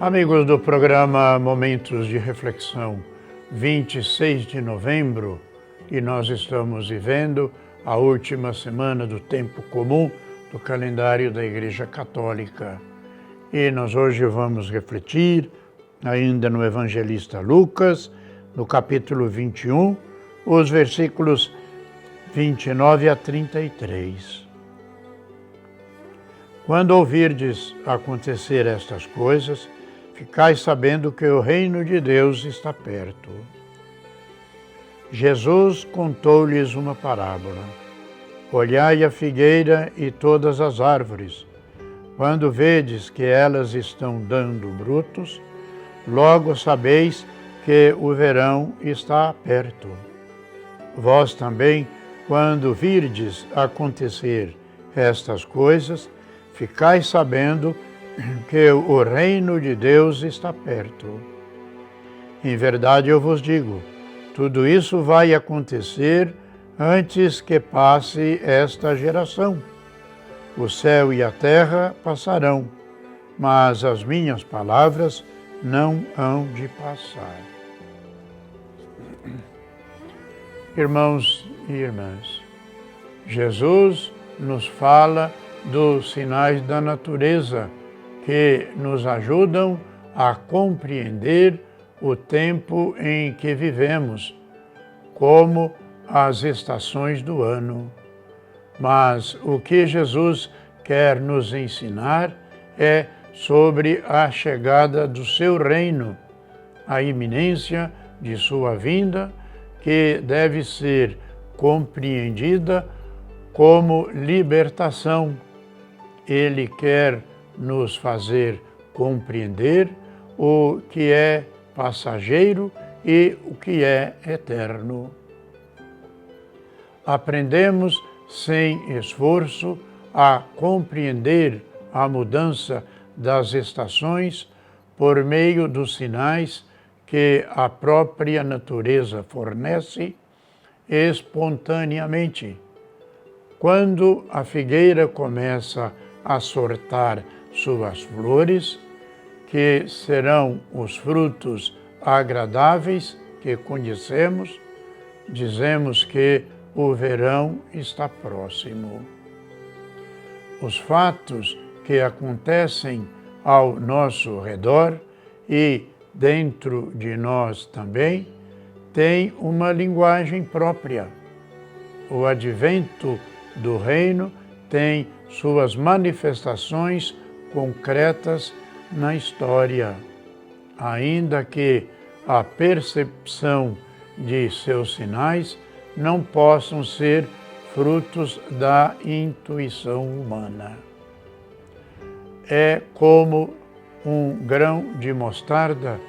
Amigos do programa Momentos de Reflexão, 26 de novembro, e nós estamos vivendo a última semana do tempo comum do calendário da Igreja Católica. E nós hoje vamos refletir, ainda no Evangelista Lucas, no capítulo 21, os versículos 29 a 33. Quando ouvirdes acontecer estas coisas, ficai sabendo que o reino de Deus está perto. Jesus contou-lhes uma parábola. Olhai a figueira e todas as árvores. Quando vedes que elas estão dando frutos, logo sabeis que o verão está perto. Vós também, quando virdes acontecer estas coisas, ficai sabendo que o reino de Deus está perto. Em verdade eu vos digo, tudo isso vai acontecer antes que passe esta geração. O céu e a terra passarão, mas as minhas palavras não hão de passar. Irmãos e irmãs, Jesus nos fala dos sinais da natureza que nos ajudam a compreender o tempo em que vivemos, como as estações do ano. Mas o que Jesus quer nos ensinar é sobre a chegada do seu reino, a iminência de sua vinda, que deve ser compreendida como libertação. Ele quer nos fazer compreender o que é passageiro e o que é eterno. Aprendemos sem esforço a compreender a mudança das estações por meio dos sinais que a própria natureza fornece espontaneamente. Quando a figueira começa a sortar suas flores, que serão os frutos agradáveis que conhecemos, dizemos que o verão está próximo. Os fatos que acontecem ao nosso redor e dentro de nós também têm uma linguagem própria. O advento do reino tem suas manifestações concretas na história, ainda que a percepção de seus sinais não possam ser frutos da intuição humana. É como um grão de mostarda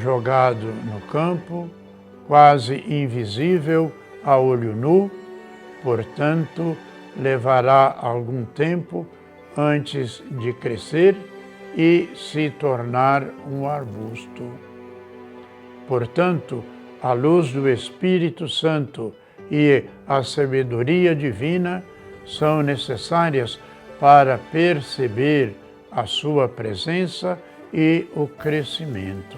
jogado no campo, quase invisível a olho nu, portanto, levará algum tempo antes de crescer e se tornar um arbusto. Portanto, a luz do Espírito Santo e a sabedoria divina são necessárias para perceber a sua presença e o crescimento.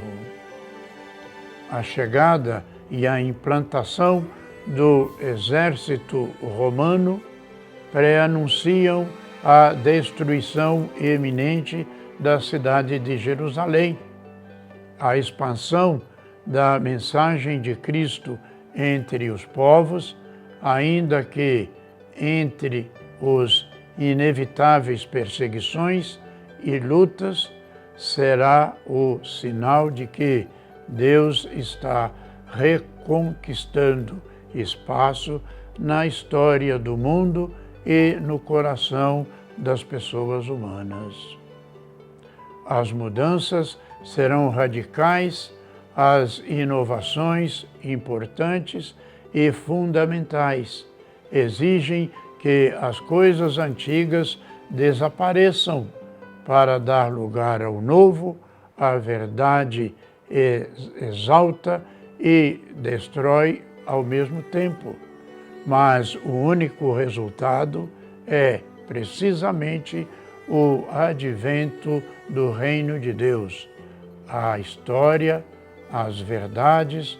A chegada e a implantação do exército romano pré-anunciam a destruição iminente da cidade de Jerusalém. A expansão da mensagem de Cristo entre os povos, ainda que entre os inevitáveis perseguições e lutas, será o sinal de que Deus está reconquistando espaço na história do mundo e no coração das pessoas humanas. As mudanças serão radicais, as inovações importantes e fundamentais exigem que as coisas antigas desapareçam para dar lugar ao novo. A verdade exalta e destrói ao mesmo tempo, mas o único resultado é precisamente o advento do reino de Deus, a história, as verdades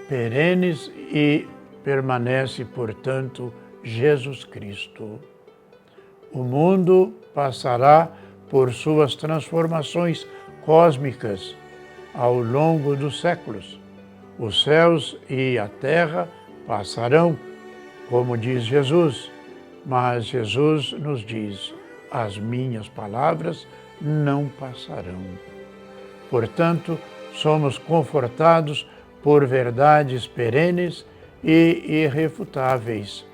perenes e permanece, portanto, Jesus Cristo. O mundo passará por suas transformações cósmicas ao longo dos séculos. Os céus e a terra passarão, como diz Jesus, mas Jesus nos diz: as minhas palavras não passarão. Portanto, somos confortados por verdades perenes e irrefutáveis.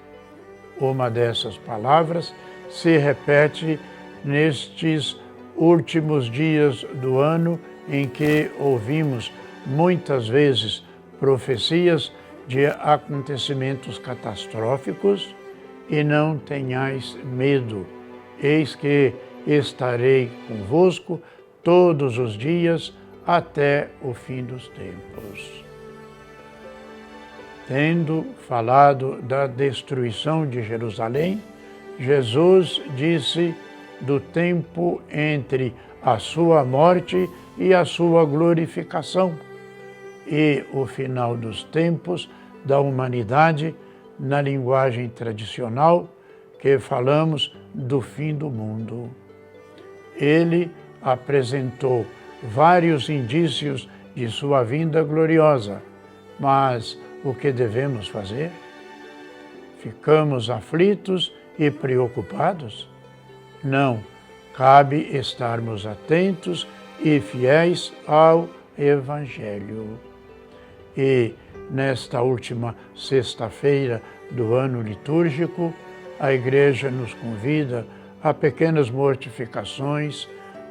Uma dessas palavras se repete nestes últimos dias do ano, em que ouvimos muitas vezes profecias de acontecimentos catastróficos. E não tenhais medo, eis que estarei convosco todos os dias até o fim dos tempos. Tendo falado da destruição de Jerusalém, Jesus disse do tempo entre a sua morte e a sua glorificação, e o final dos tempos da humanidade, na linguagem tradicional que falamos do fim do mundo. Ele apresentou vários indícios de sua vinda gloriosa, mas o que devemos fazer? Ficamos aflitos e preocupados? Não, cabe estarmos atentos e fiéis ao Evangelho. E nesta última sexta-feira do ano litúrgico, a Igreja nos convida a pequenas mortificações,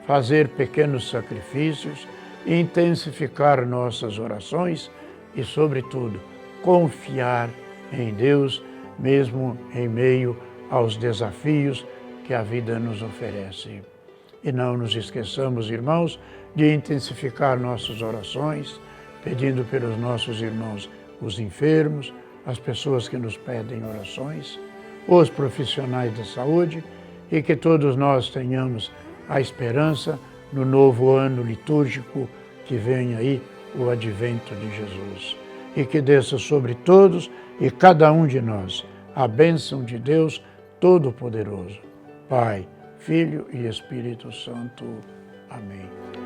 fazer pequenos sacrifícios, intensificar nossas orações e, sobretudo, confiar em Deus, mesmo em meio aos desafios que a vida nos oferece. E não nos esqueçamos, irmãos, de intensificar nossas orações, pedindo pelos nossos irmãos, os enfermos, as pessoas que nos pedem orações, os profissionais da saúde, e que todos nós tenhamos a esperança no novo ano litúrgico que vem aí, o advento de Jesus. E que desça sobre todos e cada um de nós a bênção de Deus Todo-Poderoso, Pai, Filho e Espírito Santo. Amém.